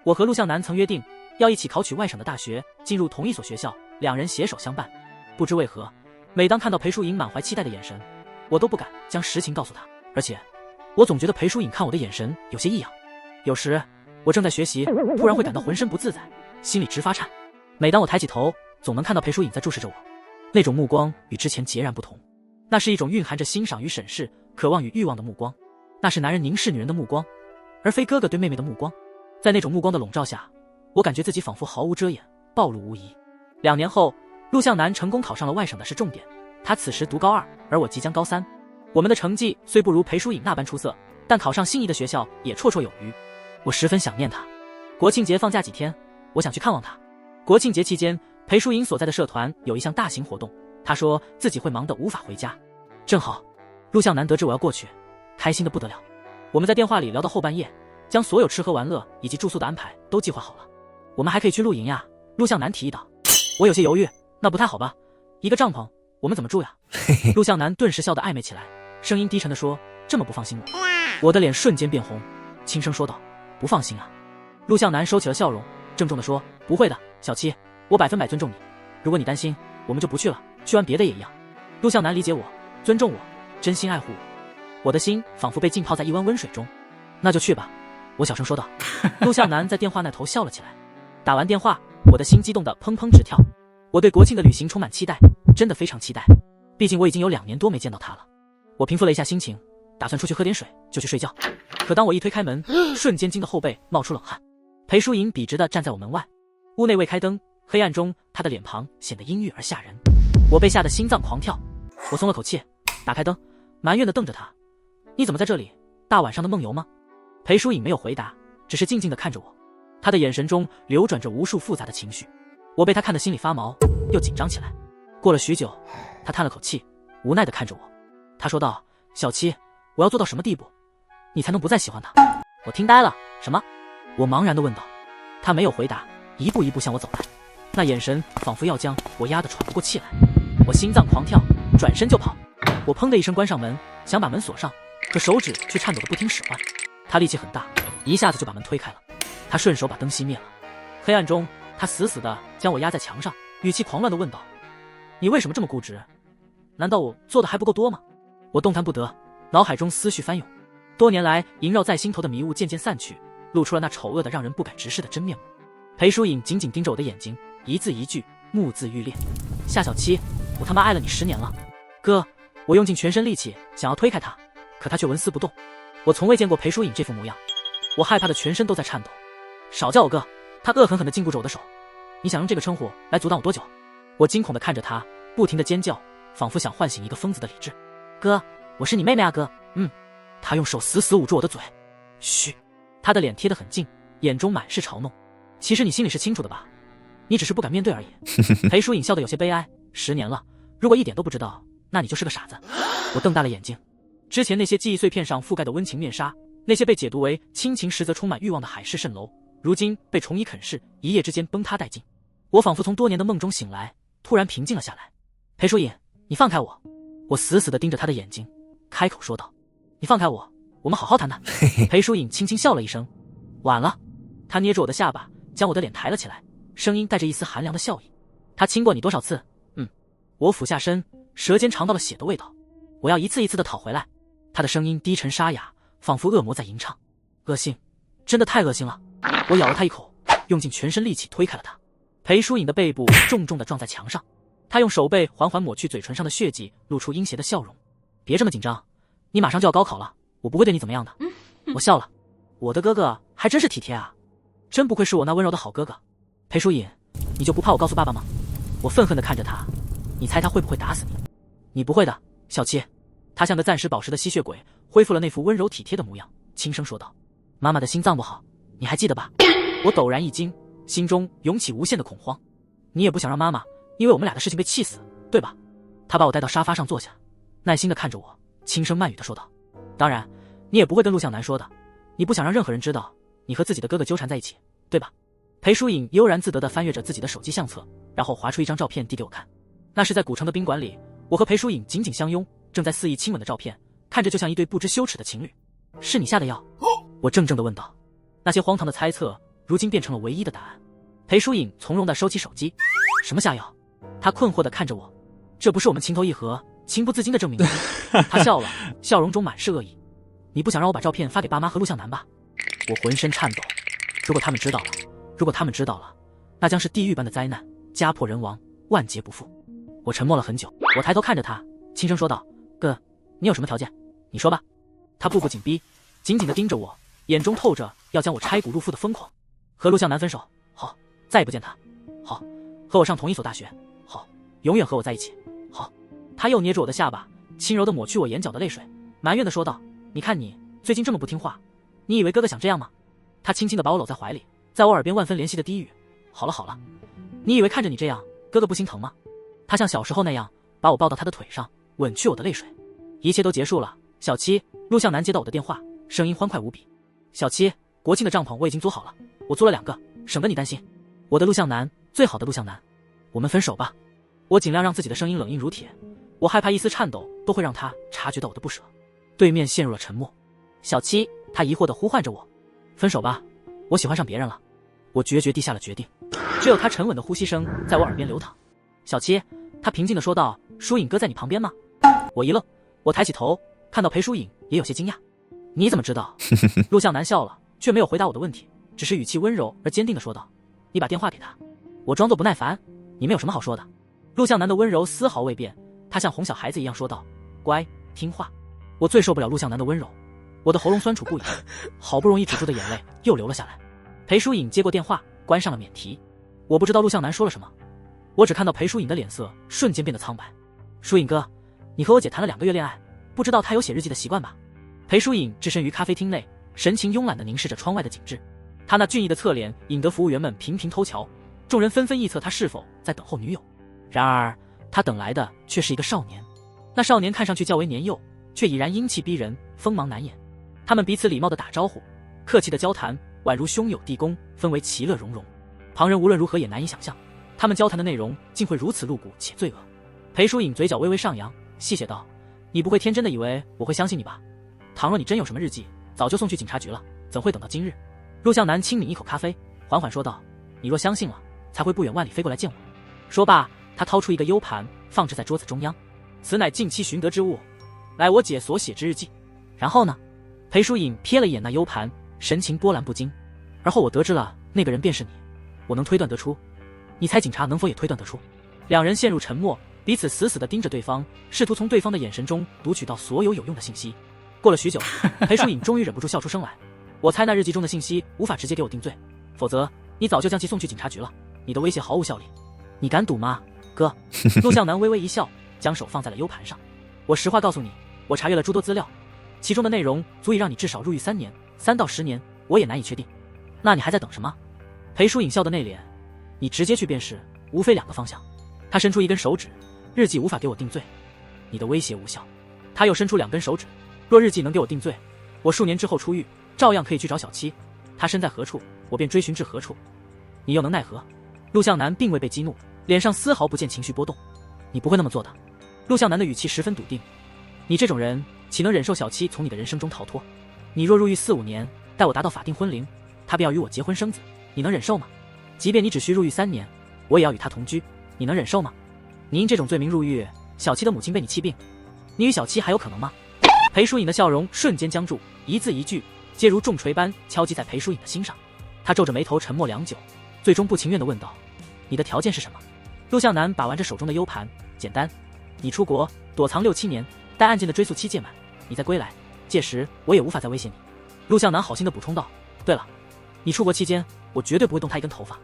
S1: 我和陆向南曾约定要一起考取外省的大学，进入同一所学校，两人携手相伴。不知为何，每当看到裴淑颖满怀期待的眼神，我都不敢将实情告诉她。而且我总觉得裴淑颖看我的眼神有些异样。有时我正在学习，突然会感到浑身不自在，心里直发颤。每当我抬起头，总能看到裴淑颖在注视着我，那种目光与之前截然不同。那是一种蕴含着欣赏与审视、渴望与欲望的目光，那是男人凝视女人的目光，而非哥哥对妹妹的目光。在那种目光的笼罩下，我感觉自己仿佛毫无遮掩，暴露无遗。2年后，陆向南成功考上了外省的市重点，他此时读高2，而我即将高3。我们的成绩虽不如裴淑颖那般出色，但考上心仪的学校也绰绰有余。我十分想念他。国庆节放假几天，我想去看望他。国庆节期间，裴淑颖所在的社团有一项大型活动，他说自己会忙得无法回家。正好陆向南得知我要过去，开心得不得了。我们在电话里聊到后半夜，将所有吃喝玩乐以及住宿的安排都计划好了。我们还可以去露营呀，陆向南提议道。我有些犹豫，那不太好吧，一个帐篷我们怎么住呀？陆向南顿时笑得暧昧起来，声音低沉地说，这么不放心我？我的脸瞬间变红，轻声说道，不放心啊。陆向南收起了笑容，郑重地说，不会的，小七，我100%尊重你。如果你担心，我们就不去了，去完别的也一样。陆向南理解我，尊重我，真心爱护我。我的心仿佛被浸泡在一湾温水中。那就去吧，我小声说道。陆向南在电话那头笑了起来。打完电话，我的心激动得砰砰直跳。我对国庆的旅行充满期待，真的非常期待。毕竟我已经有2年多没见到他了。我平复了一下心情，打算出去喝点水就去睡觉。可当我一推开门，瞬间惊得后背冒出冷汗。裴淑颖笔直地站在我门外，屋内未开灯，黑暗中她的脸庞显得阴郁而吓人。我被吓得心脏狂跳，我松了口气，打开灯，埋怨地瞪着他：你怎么在这里？大晚上的梦游吗？裴淑颖没有回答，只是静静地看着我，她的眼神中流转着无数复杂的情绪。我被她看得心里发毛，又紧张起来。过了许久，她叹了口气，无奈地看着我，她说道：小七，我要做到什么地步，你才能不再喜欢他？我听呆了，什么？我茫然地问道。她没有回答，一步一步向我走来，那眼神仿佛要将我压得喘不过气来。我心脏狂跳，转身就跑。我砰的一声关上门，想把门锁上，可手指却颤抖得不听使唤。他力气很大，一下子就把门推开了。他顺手把灯熄灭了。黑暗中，他死死地将我压在墙上，语气狂乱地问道：你为什么这么固执？难道我做的还不够多吗？我动弹不得，脑海中思绪翻涌，多年来萦绕在心头的迷雾渐渐散去，露出了那丑恶的让人不敢直视的真面目。裴淑颖紧紧盯着我的眼睛，一字一句，目眦欲裂。夏小七，我他妈爱了你10年了。哥，我用尽全身力气想要推开他，可他却纹丝不动。我从未见过裴淑颖这副模样，我害怕的全身都在颤抖。少叫我哥！他恶狠狠地禁锢着我的手。你想用这个称呼来阻挡我多久？我惊恐地看着他，不停地尖叫，仿佛想唤醒一个疯子的理智。哥，我是你妹妹啊，哥。他用手死死捂住我的嘴。嘘。他的脸贴得很近，眼中满是嘲弄。其实你心里是清楚的吧？你只是不敢面对而已。裴淑颖笑得有些悲哀。10年了，如果一点都不知道，那你就是个傻子。我瞪大了眼睛。之前那些记忆碎片上覆盖的温情面纱，那些被解读为亲情实则充满欲望的海市蜃楼，如今被重以啃噬，一夜之间崩塌殆尽。我仿佛从多年的梦中醒来，突然平静了下来。裴淑颖，你放开我！我死死地盯着他的眼睛，开口说道：你放开我，我们好好谈谈。裴淑颖轻轻笑了一声。晚了。他捏住我的下巴，将我的脸抬了起来，声音带着一丝寒凉的笑意。他亲过你多少次？我俯下身，舌尖尝到了血的味道。我要一次一次地讨回来。他的声音低沉沙哑，仿佛恶魔在吟唱。恶心，真的太恶心了。我咬了他一口，用尽全身力气推开了他。裴淑颖的背部重重地撞在墙上，他用手背缓缓抹去嘴唇上的血迹，露出阴邪的笑容。别这么紧张，你马上就要高考了，我不会对你怎么样的。我笑了。我的哥哥还真是体贴啊，真不愧是我那温柔的好哥哥。裴淑颖，你就不怕我告诉爸爸吗？我愤恨地看着他，你猜他会不会打死你？你不会的，小七。他像个暂时饱食的吸血鬼，恢复了那副温柔体贴的模样，轻声说道：妈妈的心脏不好，你还记得吧？我陡然一惊，心中涌起无限的恐慌。你也不想让妈妈因为我们俩的事情被气死，对吧？他把我带到沙发上坐下，耐心地看着我，轻声慢语地说道：当然，你也不会跟陆向南说的，你不想让任何人知道你和自己的哥哥纠缠在一起，对吧？裴淑颖悠然自得地翻阅着自己的手机相册，然后划出一张照片递给我看。那是在古城的宾馆里，我和裴淑颖紧紧相拥，正在肆意亲吻的照片，看着就像一对不知羞耻的情侣。是你下的药？我怔怔地问道。那些荒唐的猜测如今变成了唯一的答案。裴淑颖从容地收起手机。什么下药？她困惑地看着我。这不是我们情投意合、情不自禁的证明吗？她笑了，笑容中满是恶意。你不想让我把照片发给爸妈和陆向南吧？我浑身颤抖。如果他们知道了，那将是地狱般的灾难，家破人亡，万劫不复。我沉默了很久，我抬头看着他，轻声说道：哥，你有什么条件？你说吧。他步步紧逼，紧紧地盯着我，眼中透着要将我拆骨入腹的疯狂。和陆向南分手，好，再也不见他，好，和我上同一所大学，好，永远和我在一起，好。他又捏住我的下巴，轻柔地抹去我眼角的泪水，埋怨地说道：你看你最近这么不听话，你以为哥哥想这样吗？他轻轻地把我搂在怀里，在我耳边万分怜惜的低语：好了好了，你以为看着你这样哥哥不心疼吗？他像小时候那样把我抱到他的腿上，吻去我的泪水。一切都结束了。小七，陆向南接到我的电话，声音欢快无比。小七，国庆的帐篷我已经租好了，我租了2个，省得你担心。我的陆向南，最好的陆向南，我们分手吧。我尽量让自己的声音冷硬如铁，我害怕一丝颤抖都会让他察觉到我的不舍。对面陷入了沉默。小七，他疑惑地呼唤着我。分手吧，我喜欢上别人了。我决绝地下了决定。只有他沉稳的呼吸声在我耳边流淌。小七，他平静地说道，疏影哥在你旁边吗？我一愣，我抬起头，看到裴疏影也有些惊讶。你怎么知道？陆向南笑了，却没有回答我的问题，只是语气温柔而坚定地说道，你把电话给他。我装作不耐烦，你们有什么好说的？陆向南的温柔丝毫未变，他像哄小孩子一样说道，乖，听话。我最受不了陆向南的温柔，我的喉咙酸楚不已，好不容易止住的眼泪又流了下来。裴疏影接过电话，关上了免提。我不知道陆向南说了什么，我只看到裴疏影的脸色瞬间变得苍白。疏影哥，你和我姐谈了2个月恋爱，不知道她有写日记的习惯吧？裴疏影置身于咖啡厅内，神情慵懒地凝视着窗外的景致。她那俊逸的侧脸引得服务员们频频偷瞧，众人纷纷臆测他是否在等候女友。然而他等来的却是一个少年，那少年看上去较为年幼，却已然英气逼人，锋芒难掩。他们彼此礼貌地打招呼，客气的交谈，宛如兄友弟恭，氛围其乐融融。旁人无论如何也难以想象，他们交谈的内容竟会如此露骨且罪恶。裴疏影嘴角微微上扬，戏谑道，你不会天真的以为我会相信你吧？倘若你真有什么日记，早就送去警察局了，怎会等到今日？陆向南轻抿一口咖啡，缓缓说道，你若相信了，才会不远万里飞过来见我。说罢，他掏出一个 U 盘，放置在桌子中央，此乃近期寻得之物，乃我姐所写之日记。然后呢？裴疏影瞥了一眼那 U 盘，神情波澜不惊。而后我得知了那个人便是你，我能推断得出，你猜警察能否也推断得出？两人陷入沉默，彼此死死地盯着对方，试图从对方的眼神中读取到所有有用的信息。过了许久，裴疏影终于忍不住笑出声来，我猜那日记中的信息无法直接给我定罪，否则你早就将其送去警察局了，你的威胁毫无效力。你敢赌吗，哥？陆向南微微一笑，将手放在了 U 盘上。我实话告诉你，我查阅了诸多资料，其中的内容足以让你至少入狱3年，3到10年，我也难以确定。那你还在等什么？裴疏影笑得内敛，你直接去便是，无非2个方向。他伸出一根手指，日记无法给我定罪，你的威胁无效。他又伸出2根手指，若日记能给我定罪，我数年之后出狱，照样可以去找小七，他身在何处，我便追寻至何处，你又能奈何？陆向南并未被激怒，脸上丝毫不见情绪波动。你不会那么做的。陆向南的语气十分笃定，你这种人岂能忍受小七从你的人生中逃脱？你若入狱4、5年，待我达到法定婚龄，他便要与我结婚生子，你能忍受吗？即便你只需入狱3年，我也要与他同居，你能忍受吗？你因这种罪名入狱，小七的母亲被你气病，你与小七还有可能吗？裴疏影的笑容瞬间僵住，一字一句皆如重锤般敲击在裴疏影的心上。他皱着眉头沉默良久，最终不情愿地问道，你的条件是什么？陆向南把玩着手中的 U 盘，简单，你出国躲藏6、7年，待案件的追诉期届满，你再归来，届时我也无法再威胁你。陆向南好心地补充道，对了，你出国期间，我绝对不会动他一根头发。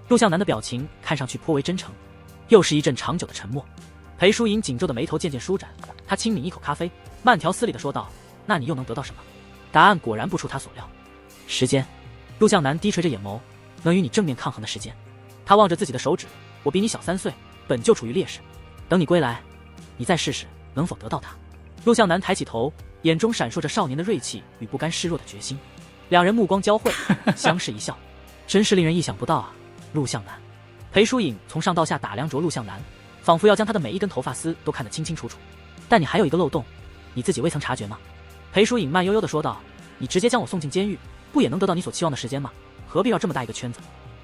S1: 陆向南的表情看上去颇为真诚。又是一阵长久的沉默，裴疏影紧皱的眉头渐渐舒展，他轻抿一口咖啡，慢条斯理地说道，那你又能得到什么？答案果然不出他所料，时间。陆向南低垂着眼眸，能与你正面抗衡的时间。他望着自己的手指，我比你小3岁，本就处于劣势，等你归来，你再试试能否得到它。陆向南抬起头，眼中闪烁着少年的锐气与不甘示弱的决心。两人目光交汇，相视一笑，真是令人意想不到啊。陆向南。裴疏影从上到下打量着陆向南，仿佛要将他的每一根头发丝都看得清清楚楚。但你还有一个漏洞，你自己未曾察觉吗？裴疏影慢悠悠地说道，你直接将我送进监狱，不也能得到你所期望的时间吗？何必绕这么大一个圈子？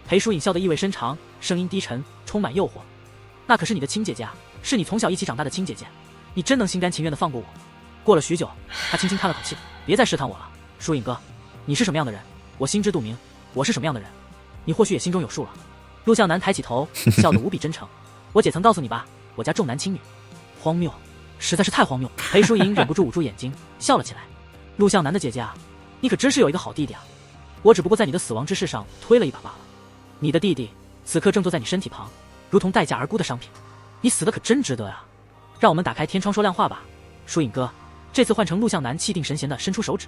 S1: 裴疏影笑得意味深长，声音低沉，充满诱惑。那可是你的亲姐姐啊，是你从小一起长大的亲姐姐，你真能心甘情愿地放过我？过了许久，他轻轻叹了口气，别再试探我了，疏影哥，你是什么样的人，我心知肚明，我是什么样的人，你或许也心中有数了。陆向南抬起头，笑得无比真诚，我姐曾告诉你吧，我家重男轻女。荒谬，实在是太荒谬。裴疏影忍不住捂住眼睛，笑了起来。陆向南的姐姐啊，你可真是有一个好弟弟啊，我只不过在你的死亡之事上推了一把罢了。你的弟弟此刻正坐在你身体旁，如同待价而沽的商品，你死的可真值得啊。让我们打开天窗说亮话吧，疏影哥，这次换成陆向南气定神闲地伸出手指，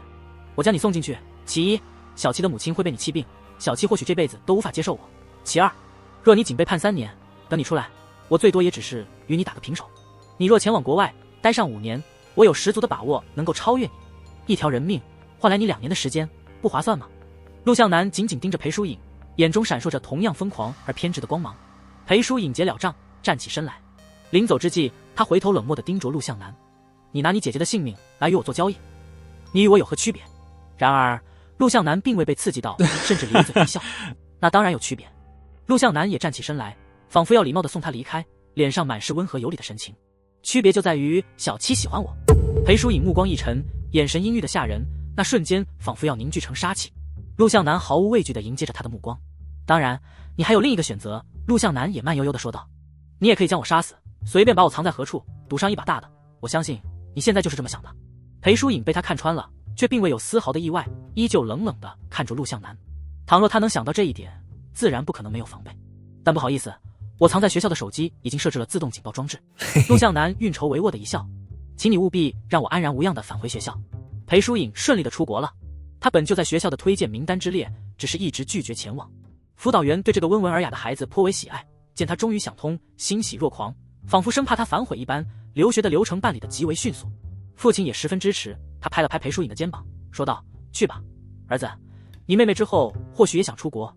S1: 我将你送进去，其一，小七的母亲会被你气病，小七或许这辈子都无法接受我。其二，若你仅被判3年，等你出来，我最多也只是与你打个平手。你若前往国外待上5年，我有十足的把握能够超越你。一条人命换来你2年的时间，不划算吗？陆向南紧紧盯着裴疏影，眼中闪烁着同样疯狂而偏执的光芒。裴疏影结了账，站起身来。临走之际，他回头冷漠地盯着陆向南，你拿你姐姐的性命来与我做交易，你与我有何区别？然而陆向南并未被刺激到，甚至咧嘴一笑，那当然有区别。陆向南也站起身来，仿佛要礼貌地送他离开，脸上满是温和有礼的神情。区别就在于小七喜欢我。裴淑颖目光一沉，眼神阴郁的吓人，那瞬间仿佛要凝聚成杀气。陆向南毫无畏惧地迎接着他的目光。当然，你还有另一个选择。陆向南也慢悠悠地说道，你也可以将我杀死，随便把我藏在何处，赌上一把大的。我相信你现在就是这么想的。裴淑颖被他看穿了，却并未有丝毫的意外，依旧冷冷地看着陆向南。倘若他能想到这一点，自然不可能没有防备。但不好意思，我藏在学校的手机已经设置了自动警报装置。陆向南运筹帷幄的一笑，请你务必让我安然无恙地返回学校。裴淑颖顺利地出国了，他本就在学校的推荐名单之列，只是一直拒绝前往。辅导员对这个温文尔雅的孩子颇为喜爱，见他终于想通，欣喜若狂，仿佛生怕他反悔一般。留学的流程办理得极为迅速，父亲也十分支持。他拍了拍裴淑颖的肩膀，说道，去吧，儿子，你妹妹之后或许也想出国，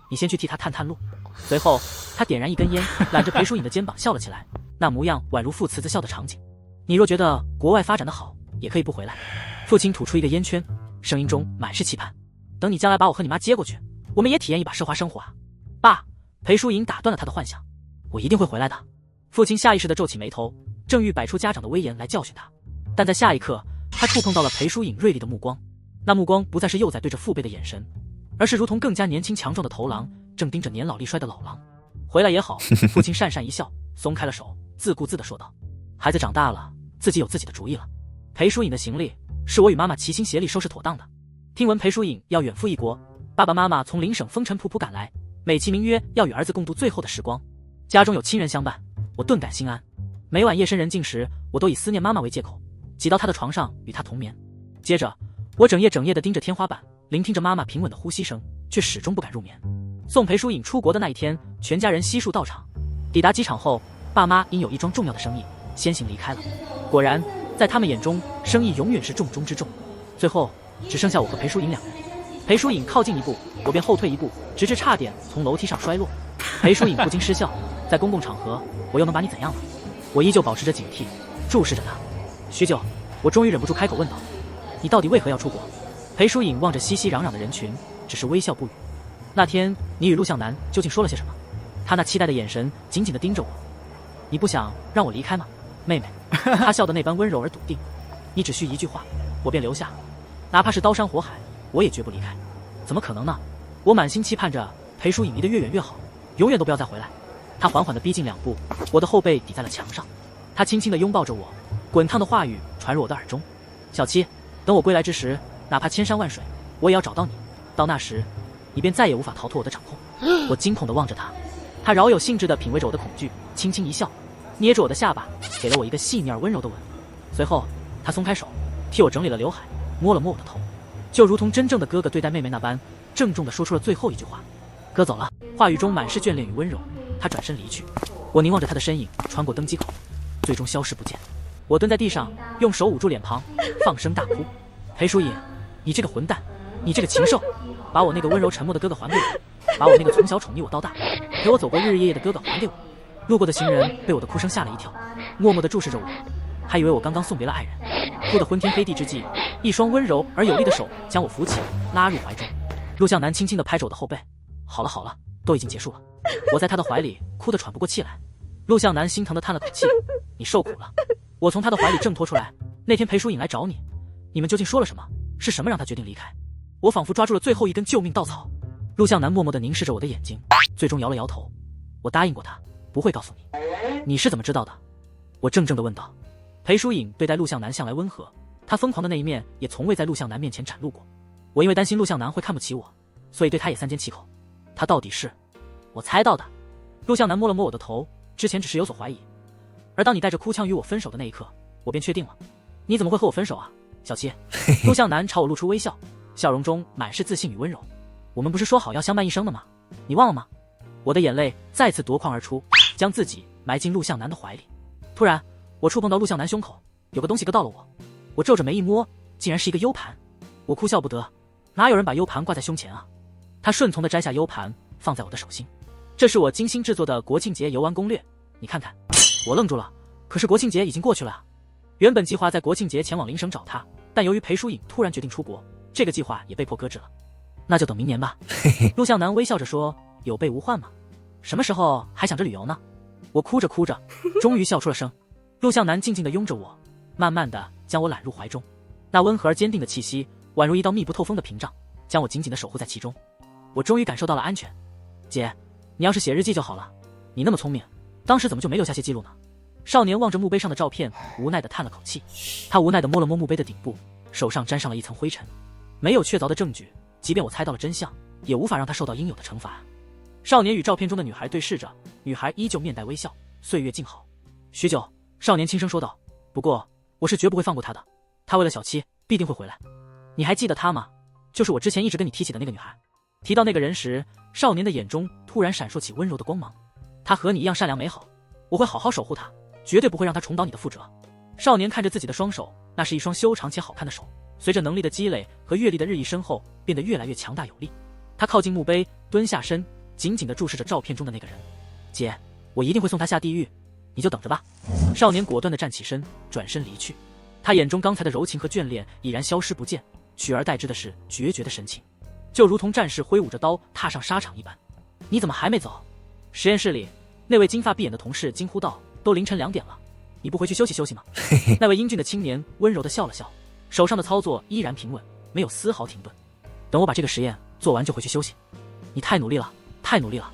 S1: 你先去替她探探路。随后他点燃一根烟，揽着裴淑颖的肩膀笑了起来，那模样宛如父慈子孝的场景。你若觉得国外发展的好，也可以不回来。父亲吐出一个烟圈，声音中满是期盼，等你将来把我和你妈接过去，我们也体验一把奢华生活啊。爸，裴淑颖打断了他的幻想，我一定会回来的。父亲下意识地皱起眉头，正欲摆出家长的威严来教训他，但在下一刻他触碰到了裴淑颖锐利的目光。那目光不再是幼崽对着父辈的眼神，而是如同更加年轻强壮的头狼，正盯着年老力衰的老狼。回来也好。父亲讪讪一笑，松开了手，自顾自地说道，孩子长大了，自己有自己的主意了。裴淑颖的行李是我与妈妈齐心协力收拾妥当的。听闻裴淑颖要远赴异国，爸爸妈妈从邻省风尘仆仆赶来，美其名曰要与儿子共度最后的时光。家中有亲人相伴，我顿感心安。每晚夜深人静时，我都以思念妈妈为借口，挤到她的床上与她同眠。接着我整夜地盯着天花板，聆听着妈妈平稳的呼吸声，却始终不敢入眠。送裴淑颖出国的那一天，全家人悉数到场。抵达机场后，爸妈因有一桩重要的生意先行离开了。果然在他们眼中，生意永远是重中之重。最后只剩下我和裴淑颖两人。裴淑颖靠近一步，我便后退一步，直至差点从楼梯上摔落。裴淑颖不禁失笑，在公共场合，我又能把你怎样呢？我依旧保持着警惕，注视着他。许久，我终于忍不住开口问道，你到底为何要出国？裴淑颖望着熙熙攘攘的人群，只是微笑不语。那天你与陆向南究竟说了些什么？他那期待的眼神紧紧地盯着我。你不想让我离开吗，妹妹？他笑得那般温柔而笃定。你只需一句话，我便留下，哪怕是刀山火海，我也绝不离开。怎么可能呢？我满心期盼着裴淑颖离得越远越好，永远都不要再回来。他缓缓地逼近2步，我的后背抵在了墙上。他轻轻地拥抱着我，滚烫的话语传入我的耳中。小七，等我归来之时，哪怕千山万水，我也要找到你。到那时，你便再也无法逃脱我的掌控。我惊恐地望着他，他饶有兴致地品味着我的恐惧，轻轻一笑，捏着我的下巴，给了我一个细腻而温柔的吻。随后他松开手，替我整理了刘海，摸了摸我的头，就如同真正的哥哥对待妹妹那般，郑重地说出了最后一句话，哥走了。话语中满是眷恋与温柔。他转身离去，我凝望着他的身影穿过登机口，最终消失不见。我蹲在地上，用手捂住脸庞，放声大哭。裴淑颖，你这个混蛋，你这个禽兽，把我那个温柔沉默的哥哥还给我，把我那个从小宠溺我到大，陪我走过日日夜夜的哥哥还给我。路过的行人被我的哭声吓了一跳，默默地注视着我，还以为我刚刚送别了爱人。哭得昏天黑地之际，一双温柔而有力的手将我扶起，拉入怀中。陆向南轻轻地拍着我的后背，好了好了，都已经结束了。我在他的怀里哭得喘不过气来。陆向南心疼地叹了口气，你受苦了。我从他的怀里挣脱出来，那天裴淑颖来找你，你们究竟说了什么？是什么让他决定离开？我仿佛抓住了最后一根救命稻草。陆向南默默地凝视着我的眼睛，最终摇了摇头。我答应过他，不会告诉你。你是怎么知道的？我怔怔地问道。裴淑颖对待陆向南向来温和，他疯狂的那一面也从未在陆向南面前展露过。我因为担心陆向南会看不起我，所以对他也三缄其口。他到底是……我猜到的。陆向南摸了摸我的头，之前只是有所怀疑，而当你带着哭腔与我分手的那一刻，我便确定了。你怎么会和我分手啊，小七？陆向南朝我露出微笑，笑容中满是自信与温柔。我们不是说好要相伴一生的吗？你忘了吗？我的眼泪再次夺眶而出，将自己埋进陆向南的怀里。突然我触碰到陆向南胸口，有个东西割到了我。我皱着眉一摸，竟然是一个 U 盘。我哭笑不得，哪有人把 U 盘挂在胸前啊？他顺从地摘下 U 盘放在我的手心，这是我精心制作的国庆节游玩攻略，你看看。我愣住了，可是国庆节已经过去了啊。原本计划在国庆节前往邻省找他，但由于裴淑颖突然决定出国，这个计划也被迫搁置了。那就等明年吧。陆向南微笑着说，有备无患嘛。什么时候还想着旅游呢？我哭着哭着，终于笑出了声。陆向南静静地拥着我，慢慢地将我揽入怀中，那温和而坚定的气息，宛如一道密不透风的屏障，将我紧紧地守护在其中。我终于感受到了安全。姐，你要是写日记就好了，你那么聪明，当时怎么就没留下些记录呢？少年望着墓碑上的照片，无奈地叹了口气。他无奈地摸了摸墓碑的顶部，手上沾上了一层灰尘。没有确凿的证据，即便我猜到了真相，也无法让他受到应有的惩罚。少年与照片中的女孩对视着，女孩依旧面带微笑，岁月静好。许久，少年轻声说道：“不过，我是绝不会放过她的。她为了小七，必定会回来。你还记得她吗？就是我之前一直跟你提起的那个女孩。”提到那个人时，少年的眼中突然闪烁起温柔的光芒。她和你一样善良美好，我会好好守护她，绝对不会让她重蹈你的覆辙。少年看着自己的双手，那是一双修长且好看的手，随着能力的积累和阅历的日益深厚，变得越来越强大有力。他靠近墓碑，蹲下身，紧紧地注视着照片中的那个人。姐，我一定会送他下地狱，你就等着吧。少年果断地站起身，转身离去。他眼中刚才的柔情和眷恋已然消失不见，取而代之的是决绝的神情，就如同战士挥舞着刀踏上沙场一般。你怎么还没走？实验室里，那位金发碧眼的同事惊呼道：“都凌晨2点了，你不回去休息休息吗？”那位英俊的青年温柔地笑了笑，手上的操作依然平稳，没有丝毫停顿。等我把这个实验做完就回去休息。你太努力了，太努力了。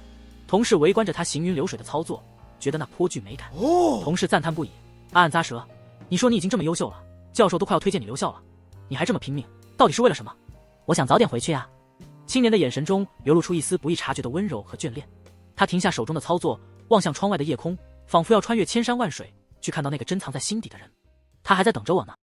S1: 同事围观着他行云流水的操作，觉得那颇具美感。同事赞叹不已，暗暗咂舌：你说你已经这么优秀了，教授都快要推荐你留校了，你还这么拼命，到底是为了什么？我想早点回去啊。青年的眼神中流露出一丝不易察觉的温柔和眷恋。他停下手中的操作，望向窗外的夜空，仿佛要穿越千山万水，去看到那个珍藏在心底的人。他还在等着我呢。